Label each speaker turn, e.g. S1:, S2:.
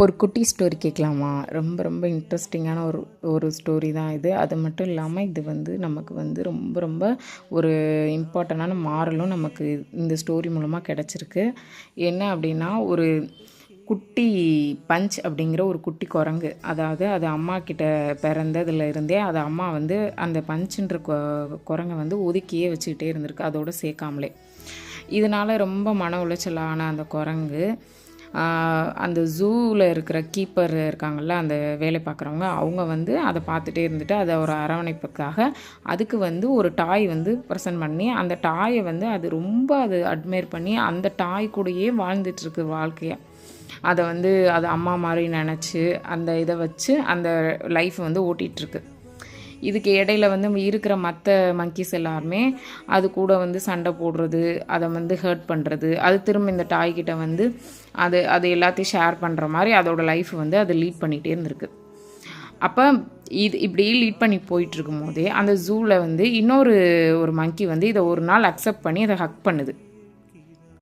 S1: ஒரு குட்டி ஸ்டோரி கேட்கலாமா? ரொம்ப ரொம்ப இன்ட்ரெஸ்டிங்கான ஒரு ஸ்டோரி தான் இது. அது மட்டும் இல்லாமல் இது வந்து நமக்கு வந்து ரொம்ப ரொம்ப ஒரு இம்பார்ட்டண்டான மாறலும் நமக்கு இந்த ஸ்டோரி மூலமாக கிடச்சிருக்கு. என்ன அப்படின்னா, ஒரு குட்டி பஞ்ச் அப்படிங்கிற ஒரு குட்டி குரங்கு. அதாவது அது அம்மா கிட்ட பிறந்ததுல இருந்தே அது அம்மா வந்து அந்த பஞ்சுன்ற குரங்கை வந்து ஒதுக்கியே வச்சுக்கிட்டே இருந்திருக்கு, அதோடு சேர்க்காமலே. இதனால் ரொம்ப மன உளைச்சலான அந்த குரங்கு அந்த ஜூவில் இருக்கிற கீப்பர் இருக்காங்கள்ல, அந்த வேலை பார்க்குறவங்க, அவங்க வந்து அதை பார்த்துட்டே இருந்துட்டு அதை ஒரு அரவணைப்புக்காக அதுக்கு வந்து ஒரு டாய் வந்து ப்ரெசென்ட் பண்ணி, அந்த டாயை வந்து அது ரொம்ப அது அட்மையர் பண்ணி அந்த டாய் கூடயே வாழ்ந்துட்டுருக்கு வாழ்க்கையை. அதை வந்து அது அம்மா மாதிரி நினச்சி அந்த இதை வச்சு அந்த லைஃப் வந்து ஓட்டிகிட்ருக்கு. இதுக்கு இடையில வந்து இருக்கிற மற்ற மங்கீஸ் எல்லாருமே அது கூட வந்து சண்டை போடுறது, அதை வந்து ஹர்ட் பண்ணுறது, அது திரும்ப இந்த டாய்கிட்ட வந்து அது எல்லாத்தையும் ஷேர் பண்ணுற மாதிரி அதோட லைஃப் வந்து அது லீட் பண்ணிகிட்டே இருந்திருக்கு. அப்போ இப்படி லீட் பண்ணி போயிட்டுருக்கும் போதே அந்த ஜூவில் வந்து ஒரு மங்கி வந்து இதை ஒரு நாள் அக்செப்ட் பண்ணி அதை ஹக் பண்ணுது.